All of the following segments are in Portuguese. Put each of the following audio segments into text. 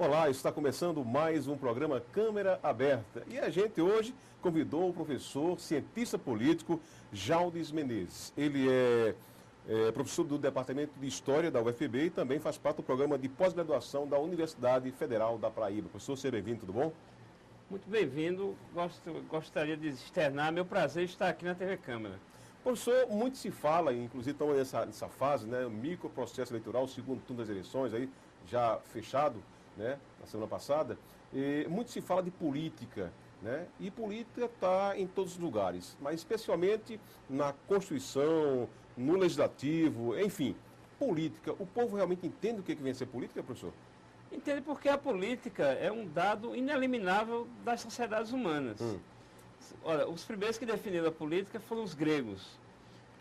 Olá, está começando mais um programa Câmara Aberta e a gente hoje convidou o professor, cientista político, Jaldes Menezes. Ele é professor do Departamento de História da UFB e também faz parte do programa de pós-graduação da Universidade Federal da Paraíba. Professor, seja bem-vindo, tudo bom? Muito bem-vindo. Gostaria de externar meu prazer estar aqui na TV Câmara. Professor, muito se fala, inclusive estamos nessa fase, né, microprocesso eleitoral, segundo turno das eleições, aí, já fechado, né, na semana passada, e muito se fala de política, né, e política está em todos os lugares, mas especialmente na Constituição, no Legislativo, enfim, política. O povo realmente entende o que vem a ser política, professor? Entende porque a política é um dado ineliminável das sociedades humanas. Olha, os primeiros que definiram a política foram os gregos.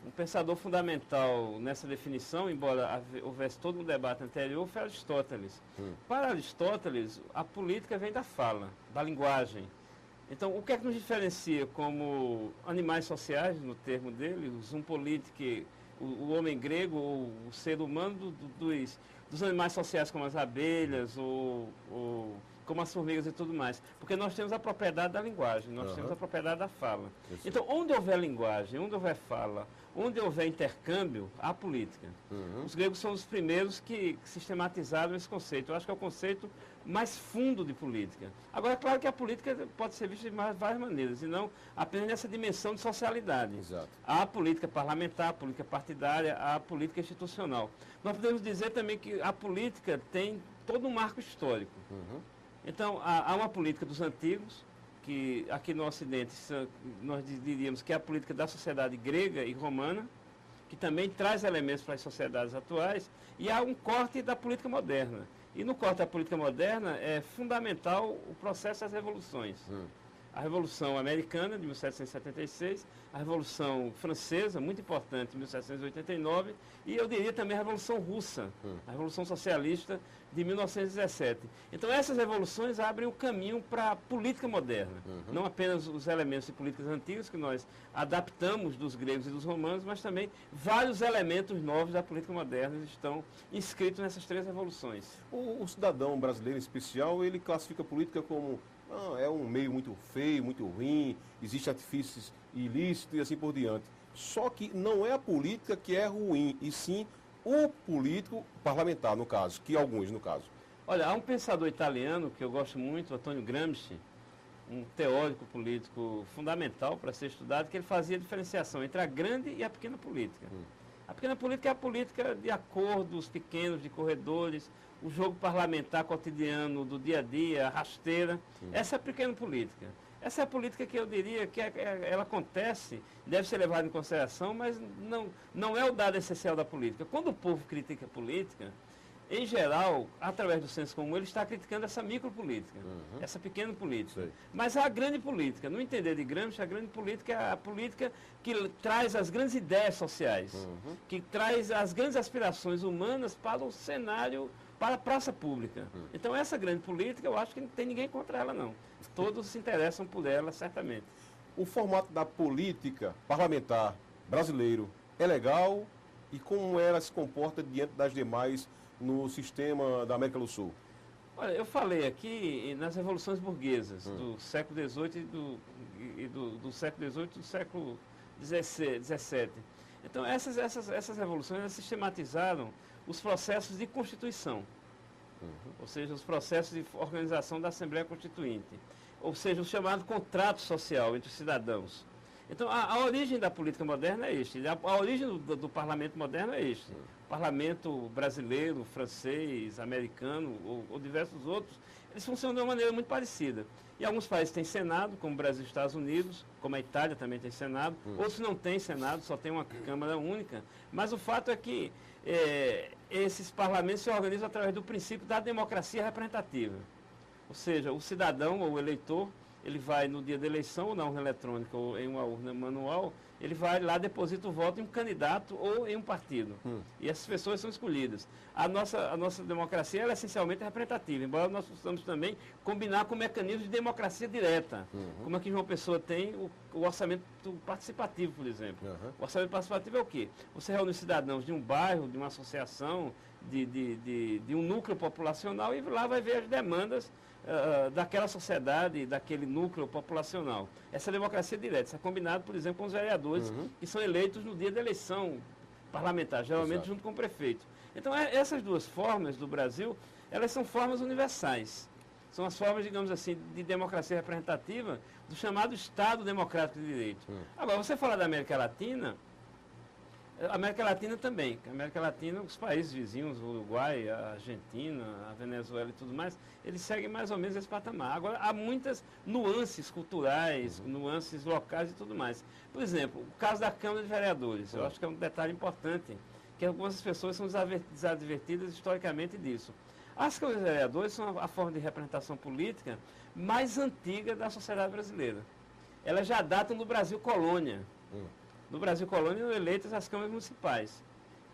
Um pensador fundamental nessa definição, embora houvesse todo um debate anterior, foi Aristóteles. Para Aristóteles, a política vem da fala, da linguagem. Então, o que é que nos diferencia como animais sociais, no termo dele, o zoom politic, o homem grego, ou o ser humano, dos animais sociais como as abelhas, ou como as formigas e tudo mais? Porque nós temos a propriedade da linguagem, nós temos a propriedade da fala. Isso. Então, onde houver linguagem, onde houver fala, onde houver intercâmbio, há política. Os gregos são os primeiros que sistematizaram esse conceito. Eu acho que é o conceito mais fundo de política. Agora, é claro que a política pode ser vista de várias maneiras, e não apenas nessa dimensão de socialidade. Exato. Há a política parlamentar, a política partidária, há a política institucional. Nós podemos dizer também que a política tem todo um marco histórico. Então, há uma política dos antigos, que aqui no Ocidente nós diríamos que é a política da sociedade grega e romana, que também traz elementos para as sociedades atuais, e há um corte da política moderna. E no corte da política moderna é fundamental o processo das revoluções. A Revolução Americana, de 1776, a Revolução Francesa, muito importante, de 1789, e eu diria também a Revolução Russa, a Revolução Socialista de 1917. Então essas revoluções abrem o caminho para a política moderna. Não apenas os elementos de políticas antigas que nós adaptamos dos gregos e dos romanos, mas também vários elementos novos da política moderna estão inscritos nessas três revoluções. O cidadão brasileiro em especial, ele classifica a política como é um meio muito feio, muito ruim, existem artifícios ilícitos e assim por diante. Só que não é a política que é ruim, e sim o político parlamentar, no caso, que alguns, no caso. Olha, há um pensador italiano que eu gosto muito, Antônio Gramsci, um teórico político fundamental para ser estudado, que ele fazia a diferenciação entre a grande e a pequena política. A pequena política é a política de acordos pequenos, de corredores, o jogo parlamentar cotidiano do dia a dia, a rasteira. Essa é a pequena política. Essa é a política que eu diria que ela acontece, deve ser levada em consideração, mas não é o dado essencial da política. Quando o povo critica a política, em geral, através do senso comum, ele está criticando essa micropolítica, essa pequena política. Sei. Mas há a grande política. No entender de Gramsci, a grande política é a política que traz as grandes ideias sociais, que traz as grandes aspirações humanas para o cenário, para a praça pública. Então essa grande política, eu acho que não tem ninguém contra ela, não. Todos se interessam por ela, certamente. O formato da política parlamentar brasileiro é legal, e como ela se comporta diante das demais no sistema da América do Sul? Olha, eu falei aqui nas revoluções burguesas do século XVIII do século XVIII e do século XVII. Então essas revoluções elas sistematizaram os processos de constituição, ou seja, os processos de organização da Assembleia Constituinte, ou seja, o chamado contrato social entre os cidadãos. Então, a origem da política moderna é este, a origem do parlamento moderno é este. O parlamento brasileiro, francês, americano ou diversos outros, eles funcionam de uma maneira muito parecida. E alguns países têm Senado, como o Brasil e os Estados Unidos, como a Itália também tem Senado, outros não têm Senado, só tem uma Câmara única. Mas o fato é que esses parlamentos se organizam através do princípio da democracia representativa. Ou seja, o cidadão ou o eleitor ele vai no dia da eleição, ou na urna eletrônica, ou em uma urna manual, ele vai lá, deposita o voto em um candidato ou em um partido. E essas pessoas são escolhidas. A nossa democracia ela é essencialmente representativa, embora nós possamos também combinar com mecanismos de democracia direta. Como aqui João Pessoa tem o orçamento participativo, por exemplo. O orçamento participativo é o quê? Você reúne os cidadãos de um bairro, de uma associação, de um núcleo populacional e lá vai ver as demandas daquela sociedade, daquele núcleo populacional. Essa é a democracia direta. Isso é combinado, por exemplo, com os vereadores, que são eleitos no dia da eleição parlamentar, geralmente junto com o prefeito. Então, essas duas formas do Brasil, elas são formas universais. São as formas, digamos assim, de democracia representativa do chamado Estado Democrático de Direito. Agora, você falar da América Latina, a América Latina também. A América Latina, os países vizinhos, o Uruguai, a Argentina, a Venezuela e tudo mais, eles seguem mais ou menos esse patamar. Agora, há muitas nuances culturais, nuances locais e tudo mais. Por exemplo, o caso da Câmara de Vereadores, eu acho que é um detalhe importante, que algumas pessoas são desadvertidas historicamente disso. As câmaras de vereadores são a forma de representação política mais antiga da sociedade brasileira. Elas já datam do Brasil colônia. No Brasil colônia eram eleitas as câmaras municipais,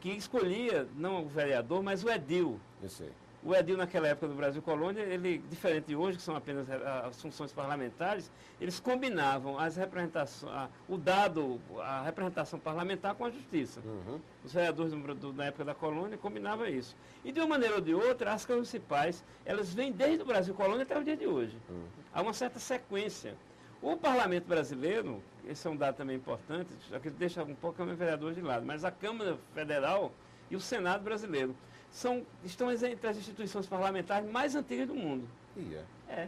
que escolhia não o vereador, mas o edil. O edil naquela época do Brasil colônia, ele, diferente de hoje, que são apenas as funções parlamentares, eles combinavam as representações, a representação parlamentar com a justiça. Os vereadores na época da colônia combinavam isso. E de uma maneira ou de outra, as câmaras municipais, elas vêm desde o Brasil colônia até o dia de hoje. Há uma certa sequência. O parlamento brasileiro, esse é um dado também importante, aqui deixa um pouco a Câmara de Vereadores de lado, mas a Câmara Federal e o Senado brasileiro estão entre as instituições parlamentares mais antigas do mundo. É.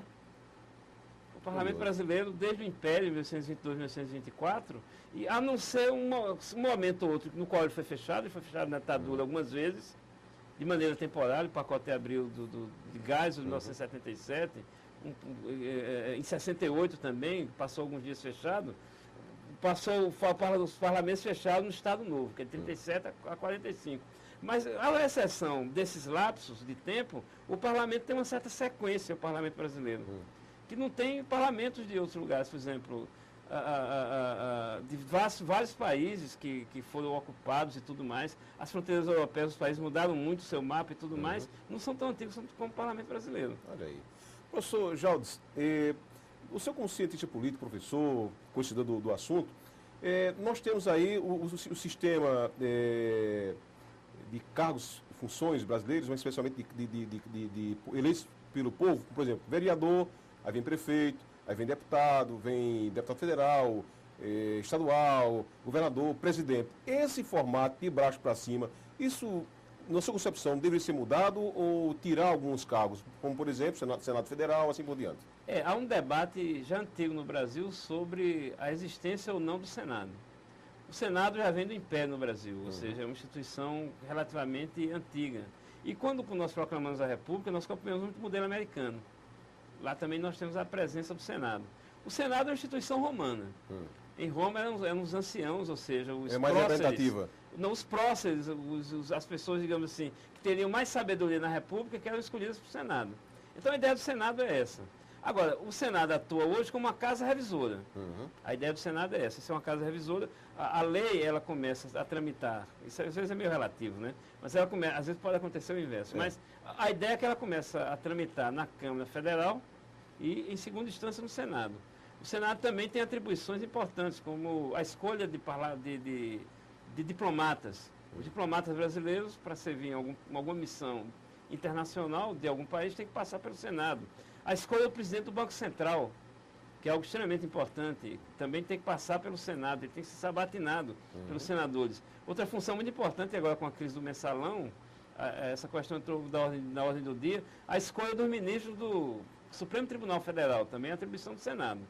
O parlamento brasileiro, desde o Império, em 1822, 1824, e a não ser um momento ou outro no qual ele foi fechado na ditadura algumas vezes, de maneira temporária, o pacote de abril de gás, de 1977, em 68 também, passou alguns dias fechado, passou os parlamentos fechados no Estado Novo, que é de 37 a 45. Mas, à exceção desses lapsos de tempo, o parlamento tem uma certa sequência, o parlamento brasileiro, que não tem parlamentos de outros lugares, por exemplo, de vários países que foram ocupados e tudo mais. As fronteiras europeias, os países mudaram muito o seu mapa e tudo mais, não são tão antigos como o parlamento brasileiro. Olha aí. Professor Jaldes, o senhor como cientista político, professor, conhecedor do assunto, nós temos aí o sistema de cargos e funções brasileiros, mas especialmente de eleitos pelo povo, por exemplo, vereador, aí vem prefeito, aí vem deputado federal, estadual, governador, presidente. Esse formato de baixo para cima, isso, na sua concepção, deveria ser mudado ou tirar alguns cargos, como, por exemplo, Senado Federal, assim por diante? Há um debate já antigo no Brasil sobre a existência ou não do Senado. O Senado já vem do Império no Brasil, ou seja, é uma instituição relativamente antiga. E quando nós proclamamos a República, nós copiamos muito o modelo americano. Lá também nós temos a presença do Senado. O Senado é uma instituição romana. Em Roma eram os anciãos, ou seja, os mais representativa. Não, os próceres, as pessoas, digamos assim, que teriam mais sabedoria na República, que eram escolhidas para o Senado. Então a ideia do Senado é essa. Agora, o Senado atua hoje como uma casa revisora. A ideia do Senado é essa, ser uma casa revisora. A lei, ela começa a tramitar, isso às vezes é meio relativo, né? Mas ela às vezes pode acontecer o inverso. Mas a ideia é que ela começa a tramitar na Câmara Federal e, em segunda instância, no Senado. O Senado também tem atribuições importantes, como a escolha de diplomatas. Os diplomatas brasileiros, para servir em alguma missão internacional de algum país, tem que passar pelo Senado. A escolha do presidente do Banco Central, que é algo extremamente importante, também tem que passar pelo Senado, ele tem que ser sabatinado pelos senadores. Outra função muito importante agora com a crise do mensalão, essa questão entrou na ordem do dia, a escolha dos ministros do Supremo Tribunal Federal, também é atribuição do Senado.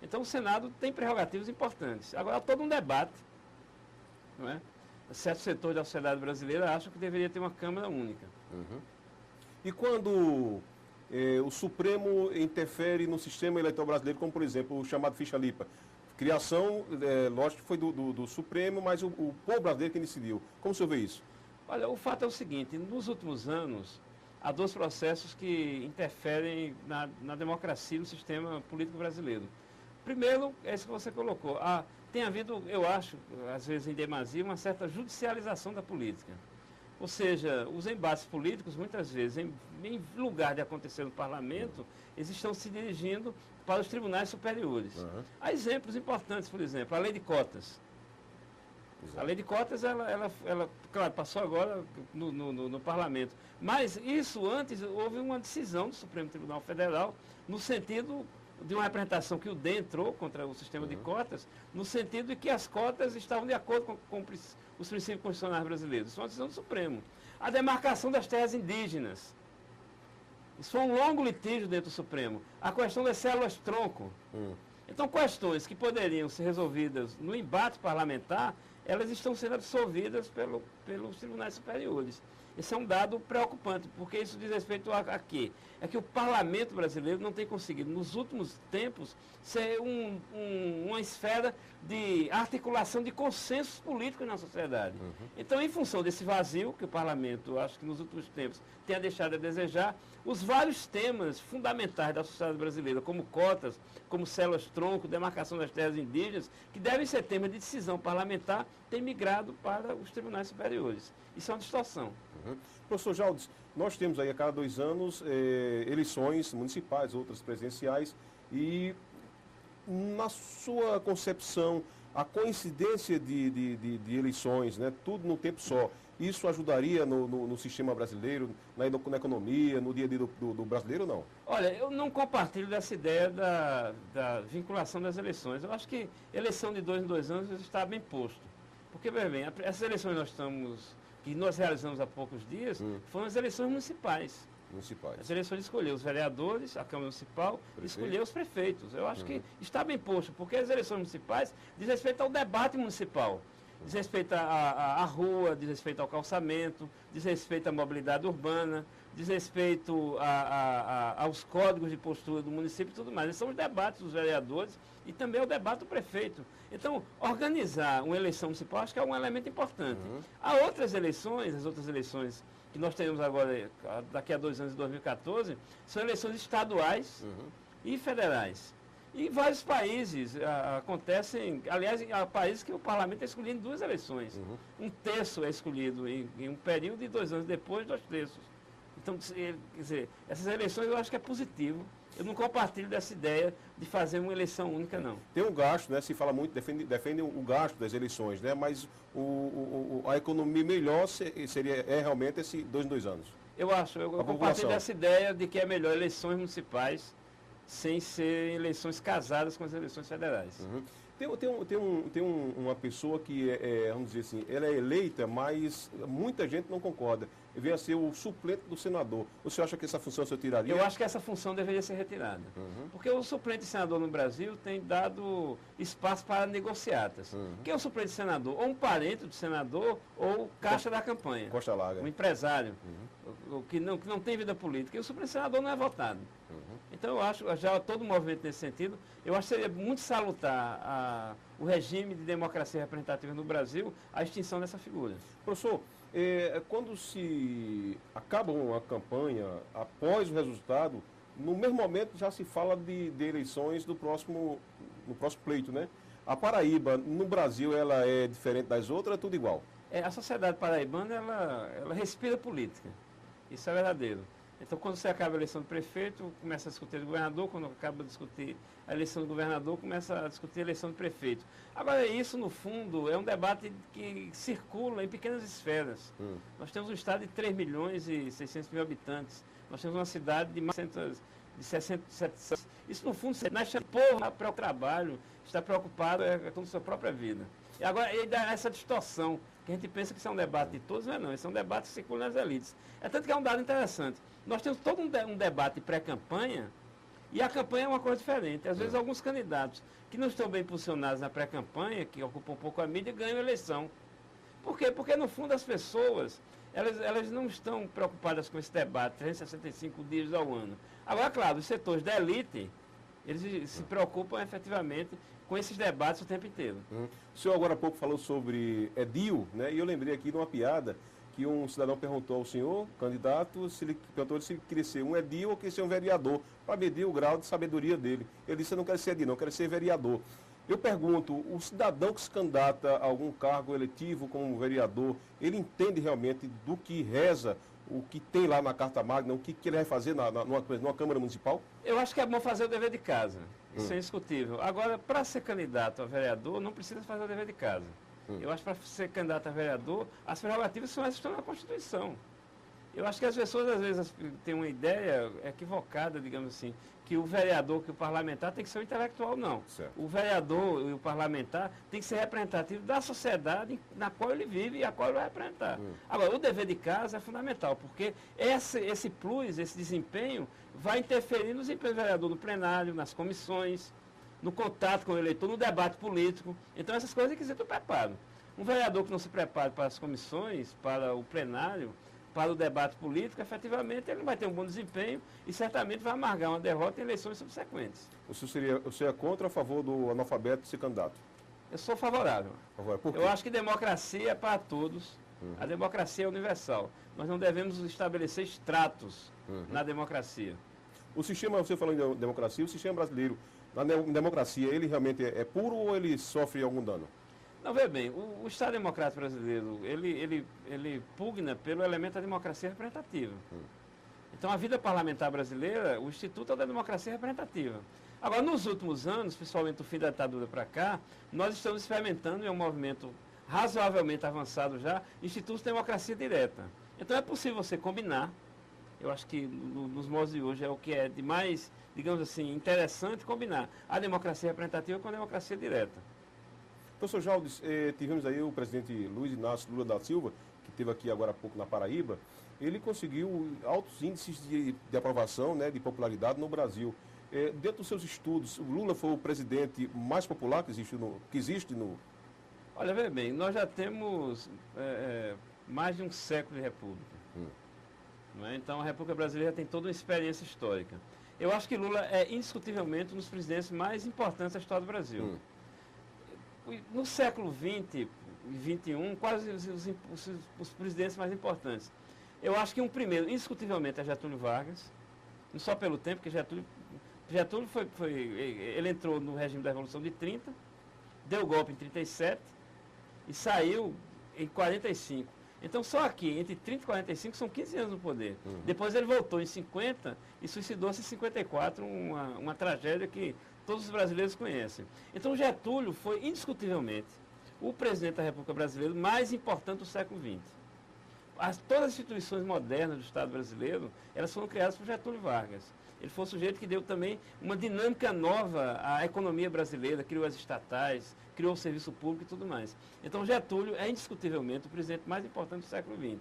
Então o Senado tem prerrogativas importantes. Agora há todo um debate, não é? Certos setores da sociedade brasileira acham que deveria ter uma Câmara única. E quando o Supremo interfere no sistema eleitoral brasileiro, como por exemplo o chamado ficha-limpa? Criação, lógico que foi do Supremo, mas o povo brasileiro que decidiu. Como o senhor vê isso? Olha, o fato é o seguinte, nos últimos anos, há dois processos que interferem na democracia, no sistema político brasileiro. Primeiro, é isso que você colocou. Tem havido, eu acho, às vezes em demasia, uma certa judicialização da política. Ou seja, os embates políticos, muitas vezes, em lugar de acontecer no parlamento, eles estão se dirigindo para os tribunais superiores. Uhum. Há exemplos importantes, por exemplo, a lei de cotas. Exato. A lei de cotas, ela claro, passou agora no parlamento. Mas isso antes, houve uma decisão do Supremo Tribunal Federal, no sentido de uma representação que o DEM entrou contra o sistema de cotas, no sentido de que as cotas estavam de acordo com os princípios constitucionais brasileiros. Isso é uma decisão do Supremo. A demarcação das terras indígenas. Isso foi um longo litígio dentro do Supremo. A questão das células-tronco. Então, questões que poderiam ser resolvidas no embate parlamentar, elas estão sendo absorvidas pelos tribunais superiores. Esse é um dado preocupante, porque isso diz respeito a quê? É que o parlamento brasileiro não tem conseguido, nos últimos tempos, ser uma esfera de articulação de consensos políticos na sociedade. Então, em função desse vazio, que o parlamento, acho que nos últimos tempos, tenha deixado a desejar, os vários temas fundamentais da sociedade brasileira, como cotas, como células-tronco, demarcação das terras indígenas, que devem ser temas de decisão parlamentar, têm migrado para os tribunais superiores. Isso é uma distorção. Professor Jaldes, nós temos aí a cada 2 anos eleições municipais, outras presidenciais, e na sua concepção, a coincidência de eleições, né, tudo num tempo só, isso ajudaria no sistema brasileiro, na economia, no dia a dia do brasileiro ou não? Olha, eu não compartilho dessa ideia da vinculação das eleições. Eu acho que eleição de 2 em 2 anos está bem posto. Porque, veja bem, essas eleições que nós realizamos há poucos dias, foram as eleições municipais. As eleições de escolher os vereadores, a Câmara Municipal, e escolher os prefeitos. Eu acho que está bem posto, porque as eleições municipais diz respeito ao debate municipal. Diz respeito à rua, diz respeito ao calçamento, diz respeito à mobilidade urbana, diz respeito aos códigos de postura do município e tudo mais. Esses são os debates dos vereadores e também o debate do prefeito. Então, organizar uma eleição municipal acho que é um elemento importante. Há outras eleições, as outras eleições que nós teremos agora, daqui a 2 anos, em 2014, são eleições estaduais e federais. E vários países acontecem, aliás, há países que o parlamento é escolhido em 2 eleições. Um terço é escolhido em um período e 2 anos depois, 2 terços. Então, quer dizer, essas eleições eu acho que é positivo. Eu não compartilho dessa ideia de fazer uma eleição única, não. Tem um gasto, né? Se fala muito, defende o gasto das eleições, né? Mas a economia melhor seria realmente esse 2 em 2 anos. Eu compartilho dessa ideia de que é melhor eleições municipais sem ser eleições casadas com as eleições federais. Tem uma pessoa que, vamos dizer assim, ela é eleita, mas muita gente não concorda. Vem a ser o suplente do senador. Você acha que essa função você tiraria? Eu acho que essa função deveria ser retirada. Porque o suplente de senador no Brasil tem dado espaço para negociatas. Quem é o suplente de senador? Ou um parente do senador ou caixa da campanha. Costa larga. Um empresário que não tem vida política. E o suplente de senador não é votado. Então eu acho, já todo movimento nesse sentido, eu acho que seria muito salutar o regime de democracia representativa no Brasil, a extinção dessa figura. Professor, quando se acaba uma campanha, após o resultado, no mesmo momento já se fala de eleições no próximo pleito, né? A Paraíba, no Brasil, ela é diferente das outras, é tudo igual? A sociedade paraibana, ela respira política. Isso é verdadeiro. Então, quando você acaba a eleição do prefeito, começa a discutir o governador, quando acaba de discutir a eleição do governador, começa a discutir a eleição do prefeito. Agora, isso, no fundo, é um debate que circula em pequenas esferas. Nós temos um estado de 3 milhões e 600 mil habitantes. Nós temos uma cidade de mais de 700. Isso, no fundo, o povo para o trabalho, está preocupado com a sua própria vida. E agora, ele dá essa distorção, que a gente pensa que isso é um debate de todos, mas não, isso é um debate que circula nas elites. É tanto que é um dado interessante. Nós temos todo um debate pré-campanha, e a campanha é uma coisa diferente. Às vezes, alguns candidatos que não estão bem posicionados na pré-campanha, que ocupam um pouco a mídia, ganham a eleição. Por quê? Porque, no fundo, as pessoas, elas não estão preocupadas com esse debate 365 dias ao ano. Agora, claro, os setores da elite, eles se preocupam efetivamente com esses debates o tempo inteiro. O senhor agora há pouco falou sobre edil, né? E eu lembrei aqui de uma piada que um cidadão perguntou ao senhor, candidato, perguntou se ele queria ser um edil ou queria ser um vereador, para medir o grau de sabedoria dele. Ele disse, eu não quero ser edil, não, eu quero ser vereador. Eu pergunto, o cidadão que se candidata a algum cargo eletivo como vereador, ele entende realmente do que reza, o que tem lá na Carta Magna, o que ele vai fazer numa Câmara Municipal? Eu acho que é bom fazer o dever de casa, isso é indiscutível. Agora, para ser candidato a vereador, não precisa fazer o dever de casa. Eu acho que para ser candidato a vereador, as prerrogativas são essas que estão na Constituição. Eu acho que as pessoas, às vezes, têm uma ideia equivocada, digamos assim, que o vereador, que o parlamentar tem que ser um intelectual, não. Certo. O vereador e o parlamentar tem que ser representativo da sociedade na qual ele vive e a qual ele vai representar. Agora, o dever de casa é fundamental, porque esse plus, esse desempenho, vai interferir no desempenho do vereador no plenário, nas comissões, no contato com o eleitor, no debate político. Então, essas coisas requisitam preparo. Um vereador que não se prepare para as comissões, para o plenário, para o debate político, efetivamente ele não vai ter um bom desempenho e certamente vai amargar uma derrota em eleições subsequentes. O senhor é contra ou a favor do analfabeto ser candidato? Eu sou favorável. Por quê? Eu acho que democracia é para todos. A democracia é universal. Nós não devemos estabelecer estratos na democracia. O sistema, você falou em democracia, o sistema brasileiro, na democracia, ele realmente é puro ou ele sofre algum dano? Não, veja bem, o Estado Democrático Brasileiro, ele pugna pelo elemento da democracia representativa. Então, a vida parlamentar brasileira, o Instituto é da democracia representativa. Agora, nos últimos anos, principalmente do fim da ditadura para cá, nós estamos experimentando, em um movimento razoavelmente avançado já, institutos de democracia direta. Então, é possível você combinar, eu acho que nos modos de hoje é o que é de mais, digamos assim, interessante combinar a democracia representativa com a democracia direta. Professor Jaldes, tivemos aí o presidente Luiz Inácio Lula da Silva, que esteve aqui agora há pouco na Paraíba, ele conseguiu altos índices de aprovação, né, de popularidade no Brasil. Dentro dos seus estudos, o Lula foi o presidente mais popular que existe no... Olha, veja bem, nós já temos mais de um século de república. Não é? Então, a República Brasileira tem toda uma experiência histórica. Eu acho que Lula é indiscutivelmente um dos presidentes mais importantes da história do Brasil. No século XX e XXI, quase os presidentes mais importantes. Eu acho que um primeiro, indiscutivelmente, é Getúlio Vargas, não só pelo tempo, que Getúlio ele entrou no regime da Revolução de 30, deu golpe em 37 e saiu em 45. Então, só aqui, entre 30 e 45, são 15 anos no poder. Depois ele voltou em 50 e suicidou-se em 54, uma tragédia que todos os brasileiros conhecem. Então, Getúlio foi, indiscutivelmente, o presidente da República Brasileira mais importante do século XX. Todas as instituições modernas do Estado brasileiro, elas foram criadas por Getúlio Vargas. Ele foi um sujeito que deu também uma dinâmica nova à economia brasileira, criou as estatais, criou o serviço público e tudo mais. Então, Getúlio é indiscutivelmente o presidente mais importante do século XX.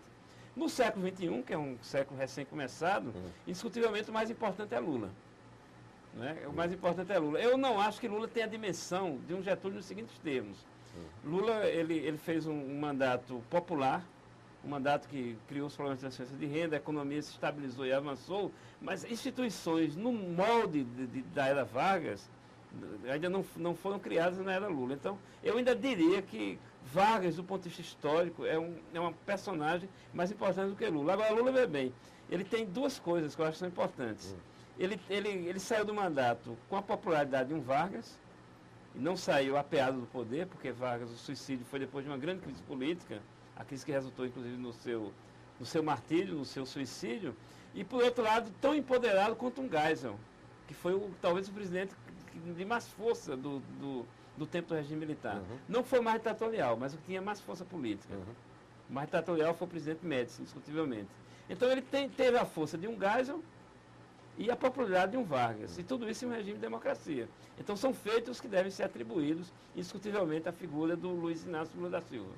No século XXI, que é um século recém-começado, indiscutivelmente o mais importante é Lula. Né? O mais importante é Lula. Eu não acho que Lula tenha a dimensão de um Getúlio nos seguintes termos. Lula, ele fez um mandato popular, um mandato que criou os problemas de transferência de renda, a economia se estabilizou e avançou, mas instituições no molde da era Vargas ainda não foram criadas na era Lula. Então, eu ainda diria que Vargas, do ponto de vista histórico, é uma personagem mais importante do que Lula. Agora, Lula, vê bem, ele tem duas coisas que eu acho que são importantes. Ele saiu do mandato com a popularidade de um Vargas, e não saiu apeado do poder, porque Vargas, o suicídio foi depois de uma grande crise política, a crise que resultou, inclusive, no seu martírio, no seu suicídio, e, por outro lado, tão empoderado quanto um Geisel, que foi talvez o presidente de mais força do tempo do regime militar. Não foi mais ditatorial, mas o que tinha mais força política. O mais ditatorial foi o presidente Médici, indiscutivelmente. Então, ele teve a força de um Geisel e a popularidade de um Vargas. E tudo isso em um regime de democracia. Então, são feitos que devem ser atribuídos, indiscutivelmente, à figura do Luiz Inácio Lula da Silva.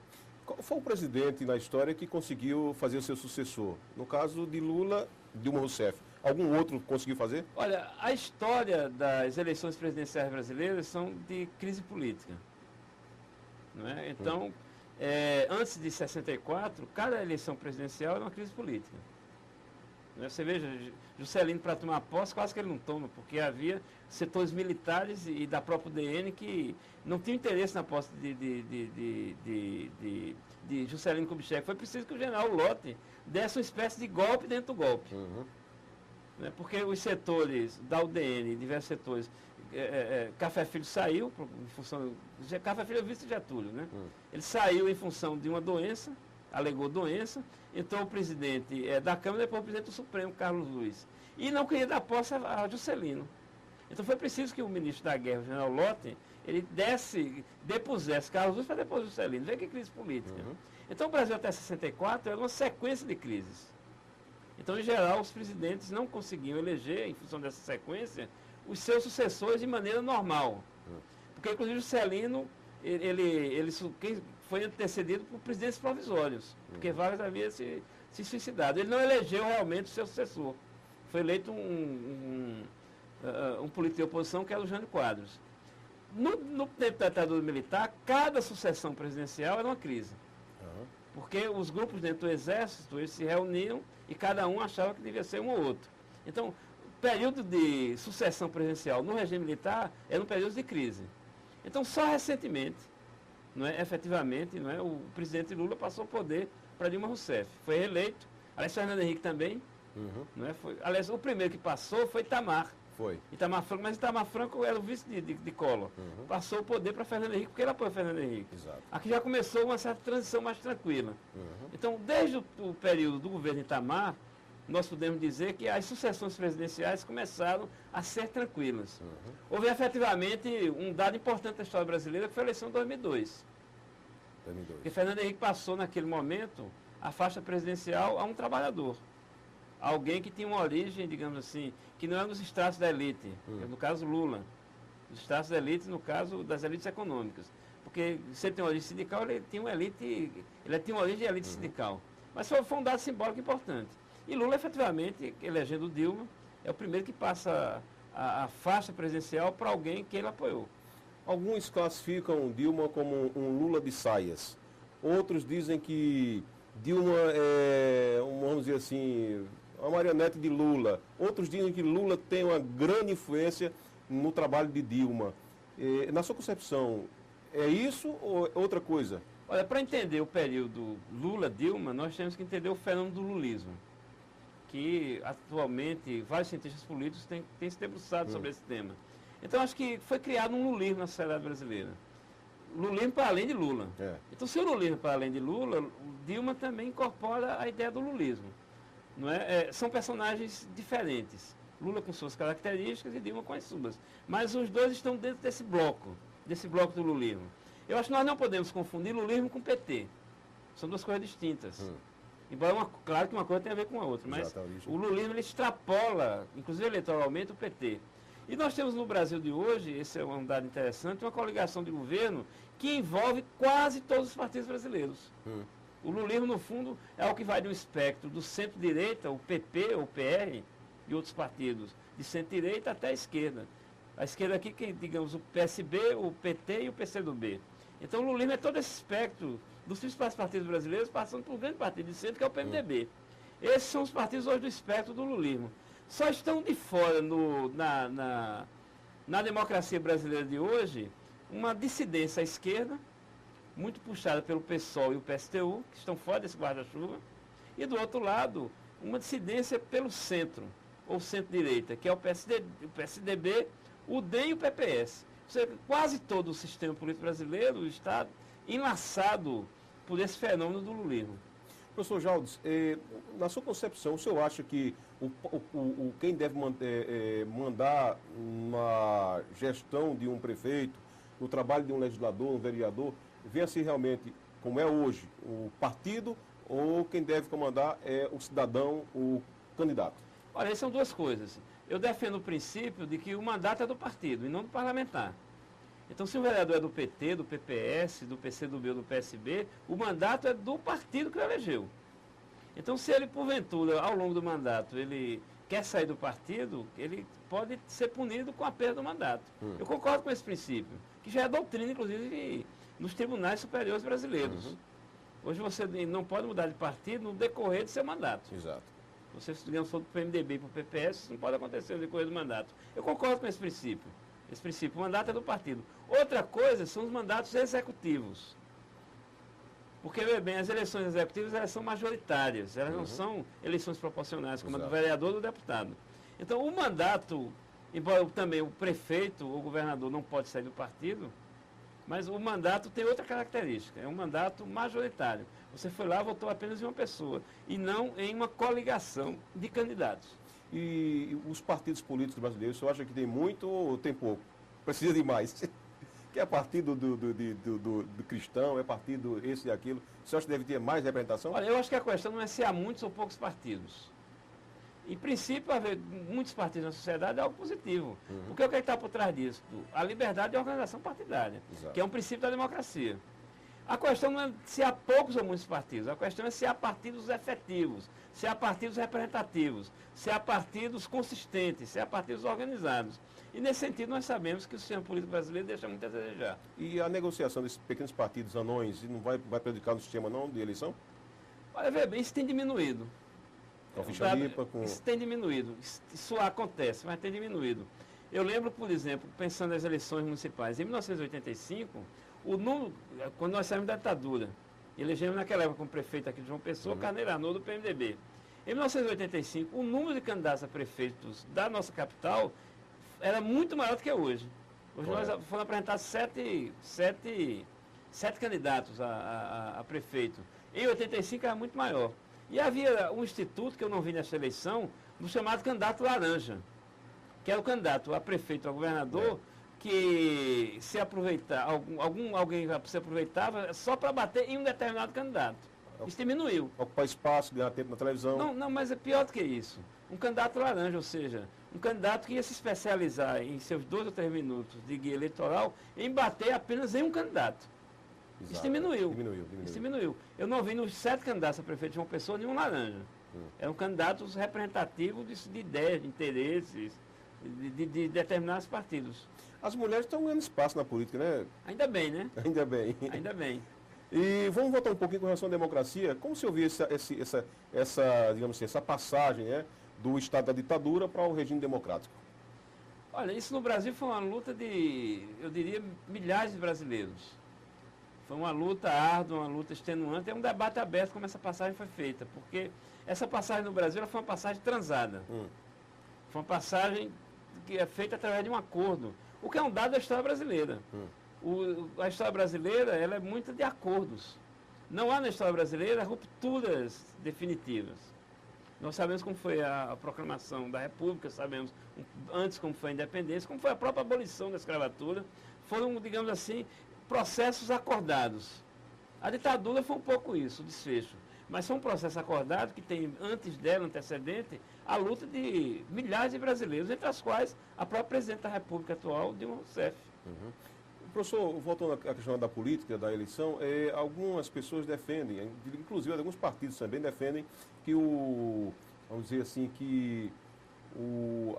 Qual foi o presidente na história que conseguiu fazer o seu sucessor? No caso de Lula, Dilma Rousseff. Algum outro conseguiu fazer? Olha, a história das eleições presidenciais brasileiras são de crise política. Não é? Então, antes de 64, cada eleição presidencial era uma crise política. Não é? Você veja, Juscelino, para tomar posse, quase que ele não toma, porque havia setores militares e da própria UDN que não tinham interesse na posse de Juscelino Kubitschek. Foi preciso que o general Lott desse uma espécie de golpe dentro do golpe. Né? Porque os setores da UDN, diversos setores, Café Filho saiu, em função. Café Filho é o vice Getúlio, né? Ele saiu em função de uma doença, alegou doença, entrou o presidente da Câmara e depois o presidente do Supremo, Carlos Luiz. E não queria dar posse a Juscelino. Então foi preciso que o ministro da Guerra, o general Lott, ele depusesse Carlos Luiz para depois Juscelino. Vê que crise política. Então o Brasil até 64 era uma sequência de crises. Então, em geral, os presidentes não conseguiam eleger, em função dessa sequência, os seus sucessores de maneira normal. Porque, inclusive, Juscelino, ele foi antecedido por presidentes provisórios, porque Vargas havia se suicidado. Ele não elegeu realmente o seu sucessor. Foi eleito um político de oposição, que era o Jânio Quadros. No tempo da ditadura militar, cada sucessão presidencial era uma crise. Porque os grupos dentro do Exército, eles se reuniam e cada um achava que devia ser um ou outro. Então, o período de sucessão presidencial no regime militar era um período de crise. Então, só recentemente, efetivamente, o presidente Lula passou o poder para Dilma Rousseff. Foi reeleito, aliás, Fernando Henrique também. Aliás, o primeiro que passou foi Itamar. Mas Itamar Franco era o vice de Collor. Passou o poder para Fernando Henrique, porque ele apoia Fernando Henrique. Exato. Aqui já começou uma certa transição mais tranquila. Então, desde o período do governo Itamar, nós podemos dizer que as sucessões presidenciais começaram a ser tranquilas. Houve efetivamente um dado importante da história brasileira, que foi a eleição de 2002. Porque Fernando Henrique passou, naquele momento, a faixa presidencial a um trabalhador. Alguém que tinha uma origem, digamos assim, que não era nos estratos da elite, no caso Lula. Os estratos da elite, no caso das elites econômicas. Porque se ele tem uma origem sindical, ele tinha uma origem de elite sindical. Mas foi um dado simbólico importante. E Lula, efetivamente, elegendo Dilma, é o primeiro que passa a faixa presidencial para alguém que ele apoiou. Alguns classificam Dilma como um Lula de saias. Outros dizem que Dilma é, vamos dizer assim, uma marionete de Lula. Outros dizem que Lula tem uma grande influência no trabalho de Dilma. Na sua concepção, é isso ou é outra coisa? Olha, para entender o período Lula-Dilma, nós temos que entender o fenômeno do lulismo, que atualmente vários cientistas políticos têm se debruçado sobre esse tema. Então, acho que foi criado um lulismo na sociedade brasileira. Lulismo para além de Lula. Então, se o lulismo para além de Lula, Dilma também incorpora a ideia do lulismo. Não é? São personagens diferentes. Lula com suas características e Dilma com as suas. Mas os dois estão dentro desse bloco do lulismo. Eu acho que nós não podemos confundir lulismo com PT. São duas coisas distintas. Embora, claro que uma coisa tem a ver com a outra, mas o lulismo ele extrapola, inclusive eleitoralmente, o PT. E nós temos no Brasil de hoje, esse é um dado interessante, uma coligação de governo que envolve quase todos os partidos brasileiros. O lulismo, no fundo, é o que vai de um espectro do centro-direita, o PP, o PR, e outros partidos, de centro-direita até a esquerda. A esquerda aqui, digamos, o PSB, o PT e o PCdoB. Então, o lulismo é todo esse espectro dos principais partidos brasileiros, passando por um grande partido de centro, que é o PMDB. Esses são os partidos hoje do espectro do lulismo. Só estão de fora na democracia brasileira de hoje uma dissidência à esquerda, muito puxada pelo PSOL e o PSTU, que estão fora desse guarda-chuva, e do outro lado, uma dissidência pelo centro, ou centro-direita, que é o PSDB, o DEM e o PPS. Ou seja, quase todo o sistema político brasileiro está enlaçado por esse fenômeno do lulismo. Professor Jaldes, na sua concepção, o senhor acha que quem deve mandar uma gestão de um prefeito, o trabalho de um legislador, um vereador, venha a ser realmente, como é hoje, o partido, ou quem deve comandar é o cidadão, o candidato? Olha, são duas coisas. Eu defendo o princípio de que o mandato é do partido e não do parlamentar. Então, se o vereador é do PT, do PPS, do PCdoB ou do PSB, o mandato é do partido que o elegeu. Então, se ele, porventura, ao longo do mandato, ele quer sair do partido, ele pode ser punido com a perda do mandato. Eu concordo com esse princípio, que já é doutrina, inclusive, nos tribunais superiores brasileiros. Hoje você não pode mudar de partido no decorrer do seu mandato. Exato. Você se for do PMDB para o PPS, isso não pode acontecer no decorrer do mandato. Eu concordo com esse princípio. Esse princípio, o mandato é do partido. Outra coisa são os mandatos executivos. Porque, veja bem, as eleições executivas elas são majoritárias, elas não são eleições proporcionais, como a do vereador ou do deputado. Então, o mandato, embora também o prefeito ou o governador não pode sair do partido, mas o mandato tem outra característica, é um mandato majoritário. Você foi lá, votou apenas em uma pessoa, e não em uma coligação de candidatos. E os partidos políticos brasileiros, você acha que tem muito ou tem pouco? Precisa de mais? Que é partido do cristão, é partido esse e aquilo. Você acha que deve ter mais representação? Olha, eu acho que a questão não é se há muitos ou poucos partidos. Em princípio, haver muitos partidos na sociedade é algo positivo. Porque o que está por trás disso? A liberdade de organização partidária, que é um princípio da democracia. A questão não é se há poucos ou muitos partidos, a questão é se há partidos efetivos, se há partidos representativos, se há partidos consistentes, se há partidos organizados. E nesse sentido nós sabemos que o sistema político brasileiro deixa muito a desejar. E a negociação desses pequenos partidos anões não vai prejudicar no sistema não de eleição? Olha, veja bem, isso tem diminuído. Com ficha limpa, Isso tem diminuído. Isso acontece, mas tem diminuído. Eu lembro, por exemplo, pensando nas eleições municipais, em 1985, o número, quando nós saímos da ditadura, elegemos naquela época como prefeito aqui de João Pessoa, Carneiro Arnoldo, do PMDB. Em 1985, o número de candidatos a prefeitos da nossa capital era muito maior do que hoje. Hoje nós foram apresentados sete candidatos a prefeito. Em 85 era muito maior. E havia um instituto, que eu não vi nessa eleição, do chamado candidato laranja, que era o candidato a prefeito, a governador, que se aproveitar, alguém se aproveitava só para bater em um determinado candidato. Isso diminuiu. Ocupar espaço, ganhar tempo na televisão. Não, mas é pior do que isso. Um candidato laranja, ou seja, um candidato que ia se especializar em seus 2 ou 3 minutos de guia eleitoral em bater apenas em um candidato. Exato. Isso diminuiu. Isso diminuiu. Eu não vi nos 7 candidatos a prefeito de João Pessoa nenhum laranja. Eram candidatos representativos de ideias, de interesses, de determinados partidos. As mulheres estão ganhando espaço na política, né? Ainda bem, né? Ainda bem. Ainda bem. E vamos voltar um pouquinho com relação à democracia. Como você ouviu digamos assim, essa passagem, né, do estado da ditadura para o regime democrático? Olha, isso no Brasil foi uma luta de, eu diria, milhares de brasileiros. Foi uma luta árdua, uma luta extenuante. É um debate aberto como essa passagem foi feita, porque essa passagem no Brasil ela foi uma passagem transada. Foi uma passagem que é feita através de um acordo, o que é um dado da história brasileira. A história brasileira ela é muito de acordos. Não há na história brasileira rupturas definitivas. Nós sabemos como foi a proclamação da República, sabemos antes como foi a independência, como foi a própria abolição da escravatura. Foram, digamos assim, processos acordados. A ditadura foi um pouco isso, o desfecho. Mas foi um processo acordado que tem, antes dela, antecedente, a luta de milhares de brasileiros, entre as quais a própria presidente da República atual, Dilma Rousseff. Professor, voltando à questão da política, da eleição, algumas pessoas defendem, inclusive alguns partidos também defendem que vamos dizer assim, que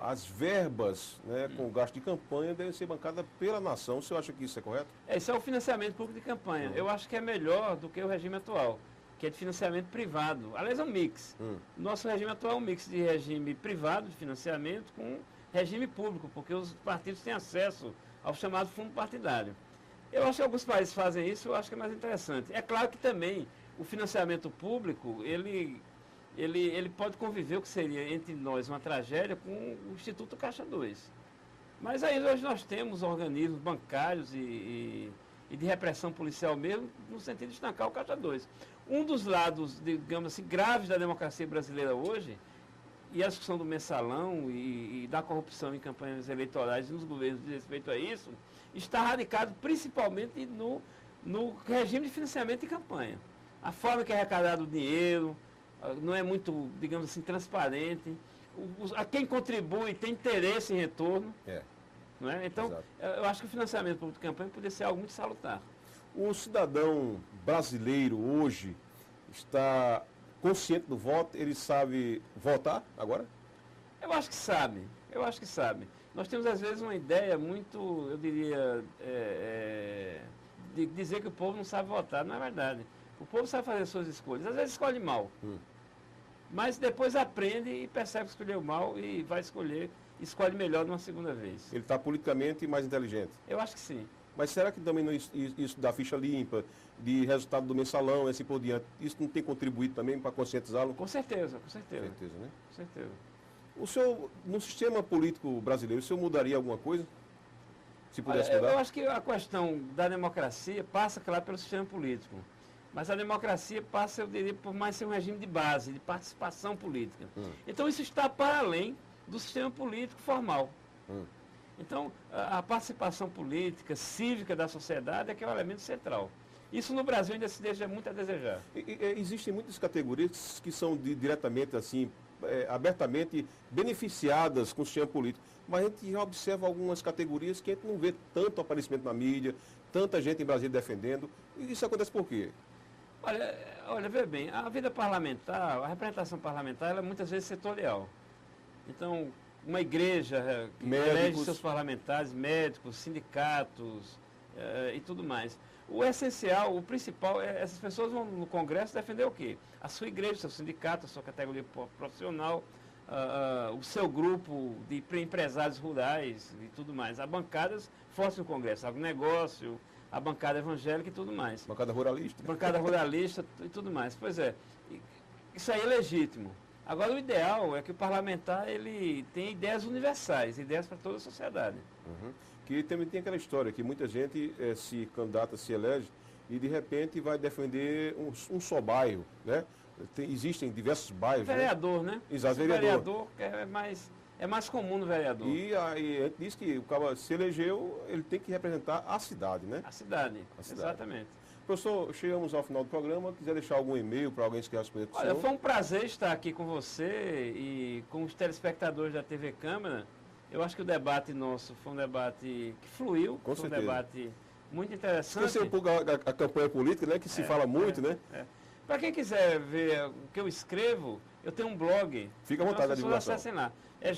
as verbas, né, com gasto de campanha devem ser bancadas pela nação. O senhor acha que isso é correto? Esse é o financiamento público de campanha. Eu acho que é melhor do que o regime atual, que é de financiamento privado. Aliás, é um mix. Nosso regime atual é um mix de regime privado de financiamento com regime público, porque os partidos têm acesso ao chamado fundo partidário. Eu acho que alguns países fazem isso, eu acho que é mais interessante. É claro que também o financiamento público, ele pode conviver, o que seria entre nós uma tragédia, com o Instituto Caixa 2. Mas aí hoje nós temos organismos bancários e de repressão policial mesmo, no sentido de estancar o Caixa 2. Um dos lados, digamos assim, graves da democracia brasileira hoje, e a discussão do mensalão e da corrupção em campanhas eleitorais e nos governos de respeito a isso, está radicado principalmente no regime de financiamento de campanha. A forma que é arrecadado o dinheiro não é muito, digamos assim, transparente. A quem contribui tem interesse em retorno. Não é? Então, exato. Eu acho que o financiamento público de campanha poderia ser algo muito salutar. O cidadão brasileiro hoje está consciente do voto, ele sabe votar agora? Eu acho que sabe, Nós temos às vezes uma ideia muito, eu diria, de dizer que o povo não sabe votar, não é verdade. O povo sabe fazer suas escolhas, às vezes escolhe mal, mas depois aprende e percebe que escolheu mal e vai escolhe melhor numa segunda vez. Ele está politicamente mais inteligente? Eu acho que sim. Mas será que também isso da ficha limpa, de resultado do mensalão, assim por diante. Isso não tem contribuído também para conscientizá-lo? Com certeza, com certeza. Com certeza, né? Com certeza. O senhor, no sistema político brasileiro, o senhor mudaria alguma coisa? Se pudesse Olha, mudar? eu acho que a questão da democracia passa, claro, pelo sistema político. Mas a democracia passa, eu diria, por mais ser um regime de base, de participação política. Então isso está para além do sistema político formal. Então a participação política, cívica da sociedade é que é o elemento central. Isso no Brasil ainda se deixa muito a desejar. Existem muitas categorias que são diretamente, assim, abertamente beneficiadas com o sistema político. Mas a gente já observa algumas categorias que a gente não vê tanto aparecimento na mídia, tanta gente em Brasília defendendo. E isso acontece por quê? Olha, vê bem, a vida parlamentar, a representação parlamentar, ela é muitas vezes setorial. Então, uma igreja que elege seus parlamentares, médicos, sindicatos e tudo mais. O essencial, o principal, essas pessoas vão no Congresso defender o quê? A sua igreja, seu sindicato, a sua categoria profissional, o seu grupo de empresários rurais e tudo mais. Há bancadas fortes no Congresso, agronegócio, a bancada evangélica e tudo mais. Bancada ruralista. Bancada ruralista e tudo mais. Pois é, isso aí é legítimo. Agora, o ideal é que o parlamentar ele tenha ideias universais, ideias para toda a sociedade. Que também tem aquela história que muita gente se candidata, se elege e de repente vai defender um só bairro, né? Existem diversos bairros. Vereador, né? Exato, vereador é mais comum no vereador. E aí a gente diz que o cara se elegeu, ele tem que representar a cidade, né? A cidade. Exatamente. Professor, chegamos ao final do programa. Quiser deixar algum e-mail para alguém que quer responder com o senhor? Olha, foi um prazer estar aqui com você e com os telespectadores da TV Câmara. Eu acho que o debate nosso foi um debate que fluiu, com foi certeza. Um debate muito interessante. Esquecer um pouco a campanha política, né? Que se fala muito, né? Para quem quiser ver o que eu escrevo, eu tenho um blog. Fica à vontade da divulgação. Acessem lá. É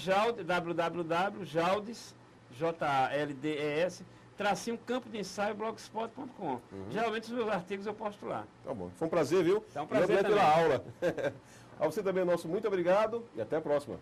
www.jaldes, Jaldes, tracinho campo de ensaio blogspot.com. Geralmente os meus artigos eu posto lá. Tá bom. Foi um prazer, viu? É um prazer pela aula. A você também, nosso muito obrigado e até a próxima.